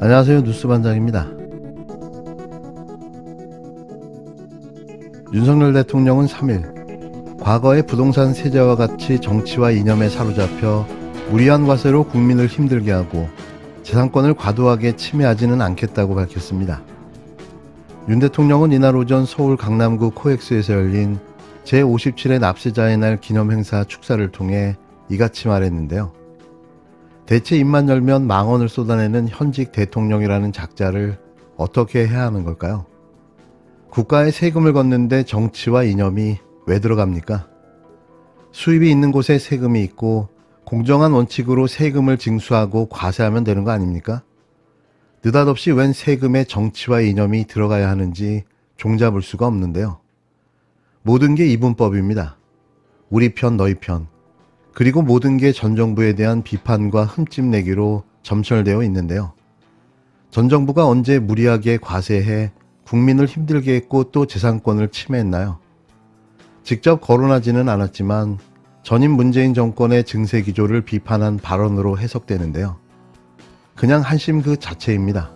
안녕하세요. 뉴스반장입니다. 윤석열 대통령은 3일 과거의 부동산 세제와 같이 정치와 이념에 사로잡혀 무리한 과세로 국민을 힘들게 하고 재산권을 과도하게 침해하지는 않겠다고 밝혔습니다. 윤 대통령은 이날 오전 서울 강남구 코엑스에서 열린 제57회 납세자의 날 기념행사 축사를 통해 이같이 말했는데요. 대체 입만 열면 망언을 쏟아내는 현직 대통령이라는 작자를 어떻게 해야 하는 걸까요? 국가에 세금을 걷는데 정치와 이념이 왜 들어갑니까? 수입이 있는 곳에 세금이 있고 공정한 원칙으로 세금을 징수하고 과세하면 되는 거 아닙니까? 느닷없이 웬 세금에 정치와 이념이 들어가야 하는지 종잡을 수가 없는데요. 모든 게 이분법입니다. 우리 편 너희 편. 그리고 모든 게 전 정부에 대한 비판과 흠집내기로 점철되어 있는데요. 전 정부가 언제 무리하게 과세해 국민을 힘들게 했고 또 재산권을 침해했나요? 직접 거론하지는 않았지만 전임 문재인 정권의 증세 기조를 비판한 발언으로 해석되는데요. 그냥 한심 그 자체입니다.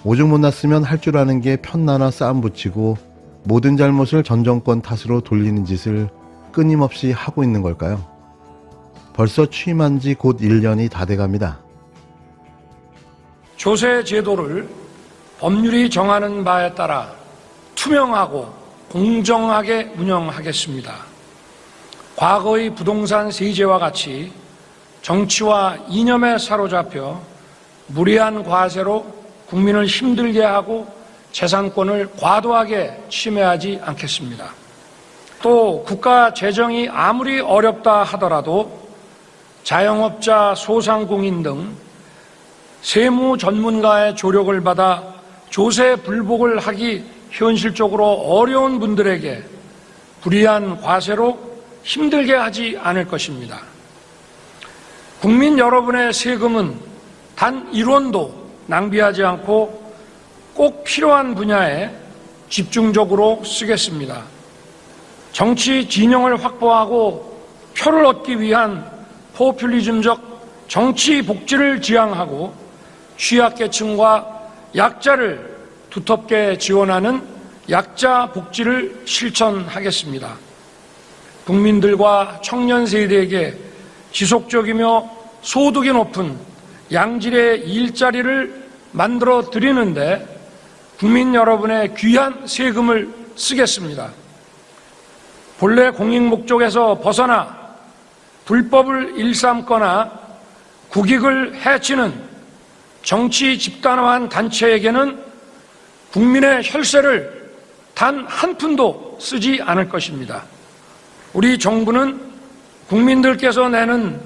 오죽 못났으면 할 줄 아는 게 편나나 싸움 붙이고 모든 잘못을 전 정권 탓으로 돌리는 짓을 끊임없이 하고 있는 걸까요? 벌써 취임한 지 곧 1년이 다 돼갑니다. 조세 제도를 법률이 정하는 바에 따라 투명하고 공정하게 운영하겠습니다. 과거의 부동산 세제와 같이 정치와 이념에 사로잡혀 무리한 과세로 국민을 힘들게 하고 재산권을 과도하게 침해하지 않겠습니다. 또 국가 재정이 아무리 어렵다 하더라도 자영업자, 소상공인 등 세무 전문가의 조력을 받아 조세 불복을 하기 현실적으로 어려운 분들에게 불이한 과세로 힘들게 하지 않을 것입니다. 국민 여러분의 세금은 단 1원도 낭비하지 않고 꼭 필요한 분야에 집중적으로 쓰겠습니다. 정치 진영을 확보하고 표를 얻기 위한 포퓰리즘적 정치 복지를 지향하고 취약계층과 약자를 두텁게 지원하는 약자 복지를 실천하겠습니다. 국민들과 청년 세대에게 지속적이며 소득이 높은 양질의 일자리를 만들어 드리는데 국민 여러분의 귀한 세금을 쓰겠습니다. 본래 공익 목적에서 벗어나 불법을 일삼거나 국익을 해치는 정치 집단화한 단체에게는 국민의 혈세를 단 한 푼도 쓰지 않을 것입니다. 우리 정부는 국민들께서 내는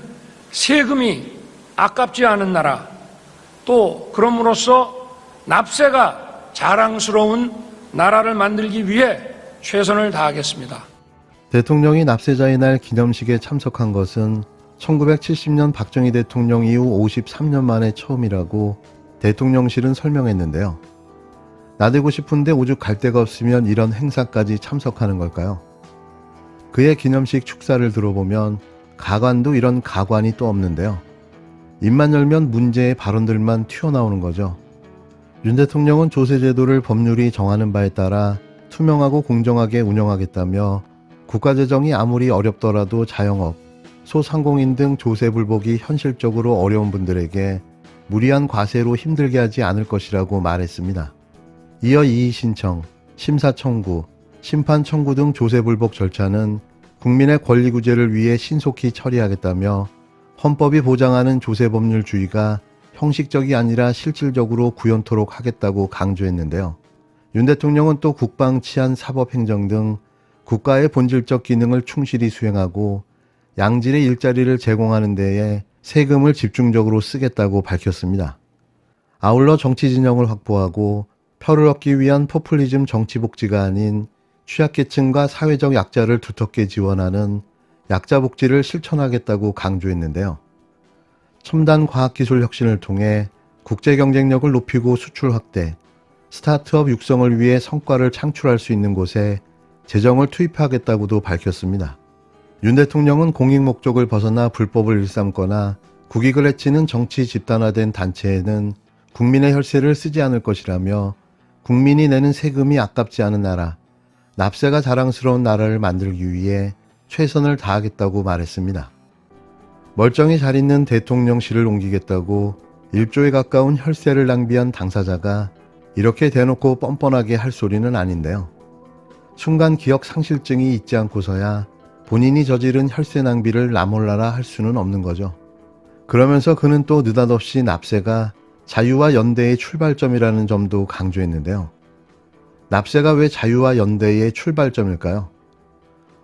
세금이 아깝지 않은 나라, 또 그럼으로써 납세가 자랑스러운 나라를 만들기 위해 최선을 다하겠습니다. 대통령이 납세자의 날 기념식에 참석한 것은 1970년 박정희 대통령 이후 53년 만에 처음이라고 대통령실은 설명했는데요. 나대고 싶은데 오죽 갈 데가 없으면 이런 행사까지 참석하는 걸까요? 그의 기념식 축사를 들어보면 가관도 이런 가관이 또 없는데요. 입만 열면 문제의 발언들만 튀어나오는 거죠. 윤 대통령은 조세제도를 법률이 정하는 바에 따라 투명하고 공정하게 운영하겠다며 국가재정이 아무리 어렵더라도 자영업, 소상공인 등 조세 불복이 현실적으로 어려운 분들에게 무리한 과세로 힘들게 하지 않을 것이라고 말했습니다. 이어 이의 신청, 심사 청구, 심판 청구 등 조세 불복 절차는 국민의 권리 구제를 위해 신속히 처리하겠다며 헌법이 보장하는 조세 법률주의가 형식적이 아니라 실질적으로 구현토록 하겠다고 강조했는데요. 윤 대통령은 또 국방, 치안, 사법, 행정 등 국가의 본질적 기능을 충실히 수행하고 양질의 일자리를 제공하는 데에 세금을 집중적으로 쓰겠다고 밝혔습니다. 아울러 정치 진영을 확보하고 표를 얻기 위한 포퓰리즘 정치 복지가 아닌 취약계층과 사회적 약자를 두텁게 지원하는 약자 복지를 실천하겠다고 강조했는데요. 첨단 과학기술 혁신을 통해 국제 경쟁력을 높이고 수출 확대, 스타트업 육성을 위해 성과를 창출할 수 있는 곳에 재정을 투입하겠다고도 밝혔습니다. 윤 대통령은 공익 목적을 벗어나 불법을 일삼거나 국익을 해치는 정치 집단화된 단체에는 국민의 혈세를 쓰지 않을 것이라며 국민이 내는 세금이 아깝지 않은 나라, 납세가 자랑스러운 나라를 만들기 위해 최선을 다하겠다고 말했습니다. 멀쩡히 잘 있는 대통령실을 옮기겠다고 1조에 가까운 혈세를 낭비한 당사자가 이렇게 대놓고 뻔뻔하게 할 소리는 아닌데요. 순간 기억 상실증이 있지 않고서야 본인이 저지른 혈세 낭비를 나몰라라 할 수는 없는 거죠. 그러면서 그는 또 느닷없이 납세가 자유와 연대의 출발점이라는 점도 강조했는데요. 납세가 왜 자유와 연대의 출발점일까요?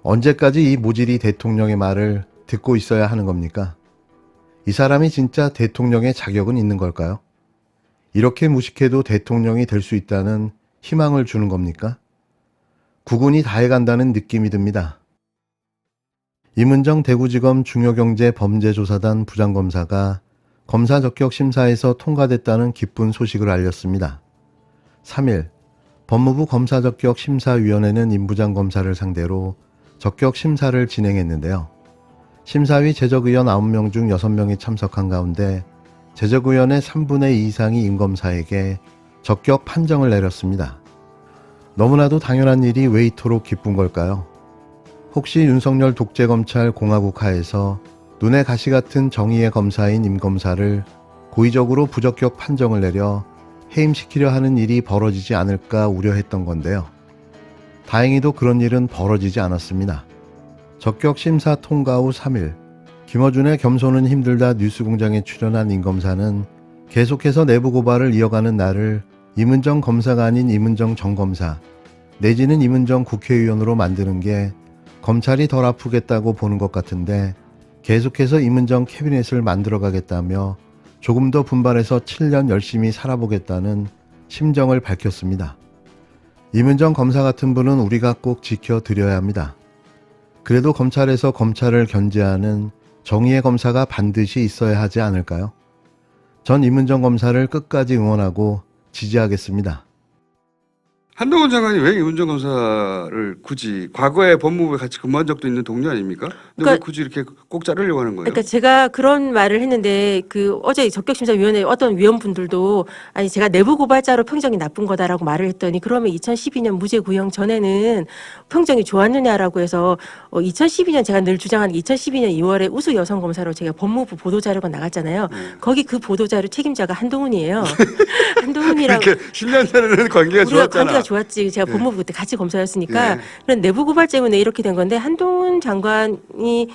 언제까지 이 모질이 대통령의 말을 듣고 있어야 하는 겁니까? 이 사람이 진짜 대통령의 자격은 있는 걸까요? 이렇게 무식해도 대통령이 될 수 있다는 희망을 주는 겁니까? 국운이 다해간다는 느낌이 듭니다. 임은정 대구지검 중요경제범죄조사단 부장검사가 검사 적격 심사에서 통과됐다는 기쁜 소식을 알렸습니다. 3일 법무부 검사적격심사위원회는 임 부장검사를 상대로 적격 심사를 진행했는데요. 심사위 제적의원 9명 중 6명이 참석한 가운데 제적의원의 3분의 2 이상이 임 검사에게 적격 판정을 내렸습니다. 너무나도 당연한 일이 왜 이토록 기쁜 걸까요? 혹시 윤석열 독재검찰 공화국 하에서 눈에 가시 같은 정의의 검사인 임 검사를 고의적으로 부적격 판정을 내려 해임시키려 하는 일이 벌어지지 않을까 우려했던 건데요. 다행히도 그런 일은 벌어지지 않았습니다. 적격 심사 통과 후 3일 김어준의 겸손은 힘들다 뉴스공장에 출연한 임 검사는 계속해서 내부 고발을 이어가는 나를 임은정 검사가 아닌 임은정 전 검사 내지는 임은정 국회의원으로 만드는 게 검찰이 덜 아프겠다고 보는 것 같은데 계속해서 임은정 캐비넷을 만들어가겠다며 조금 더 분발해서 7년 열심히 살아보겠다는 심정을 밝혔습니다. 임은정 검사 같은 분은 우리가 꼭 지켜드려야 합니다. 그래도 검찰에서 검찰을 견제하는 정의의 검사가 반드시 있어야 하지 않을까요? 전 임은정 검사를 끝까지 응원하고 지지하겠습니다. 한동훈 장관이 왜 임은정 검사를 굳이 과거에 법무부에 같이 근무한 적도 있는 동료 아닙니까? 근데 그러니까, 왜 굳이 이렇게 꼭 자르려고 하는 거예요? 그러니까 제가 그런 말을 했는데 그 어제 적격심사위원회 어떤 위원분들도 아니 제가 내부 고발자로 평정이 나쁜 거다라고 말을 했더니 그러면 2012년 무죄 구형 전에는 평정이 좋았느냐라고 해서 2012년 제가 늘 주장하는 2012년 2월에 우수 여성 검사로 제가 법무부 보도 자료가 나갔잖아요. 거기 그 보도 자료 책임자가 한동훈이에요. 한동훈이랑 그렇게 10년 전에는 관계가 우리가 좋았잖아. 관계가 좋았지. 제가 네. 법무부 그때 같이 검사였으니까. 네. 그런 내부 고발 때문에 이렇게 된 건데 한동훈 장관이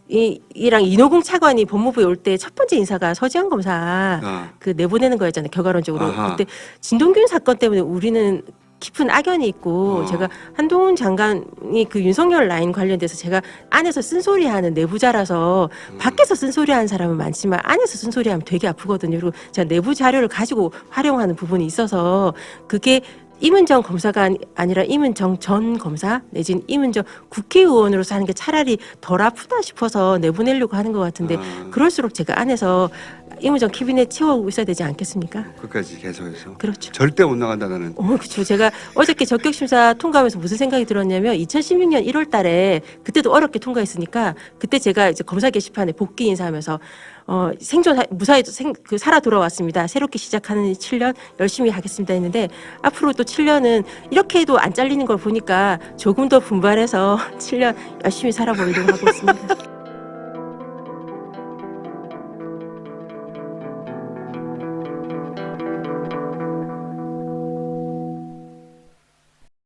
이랑 이노궁 차관이 법무부에 올 때 첫 번째 인사가 서지현 검사 그 내보내는 거였잖아요. 결과론적으로. 아하. 그때 진동균 사건 때문에 우리는 깊은 악연이 있고 제가 한동훈 장관이 그 윤석열 라인 관련돼서 제가 안에서 쓴소리하는 내부자라서 밖에서 쓴소리하는 사람은 많지만 안에서 쓴소리하면 되게 아프거든요. 그리고 제가 내부 자료를 가지고 활용하는 부분이 있어서 그게 임은정 검사가 아니라 임은정 전 검사 내지는 임은정 국회의원으로서 하는 게 차라리 덜 아프다 싶어서 내보내려고 하는 것 같은데 그럴수록 제가 안에서 임은정 캐비넷 채워오고 있어야 되지 않겠습니까? 끝까지 계속해서. 그렇죠. 절대 못 나간다는. 그렇죠. 제가 어저께 적격심사 통과하면서 무슨 생각이 들었냐면 2016년 1월 달에 그때도 어렵게 통과했으니까 그때 제가 이제 검사 게시판에 복귀 인사하면서 생존 무사히 살아 돌아왔습니다. 새롭게 시작하는 7년 열심히 하겠습니다 했는데 앞으로 또 7년은 이렇게 해도 안 잘리는 걸 보니까 조금 더 분발해서 7년 열심히 살아보려고 하고 있습니다.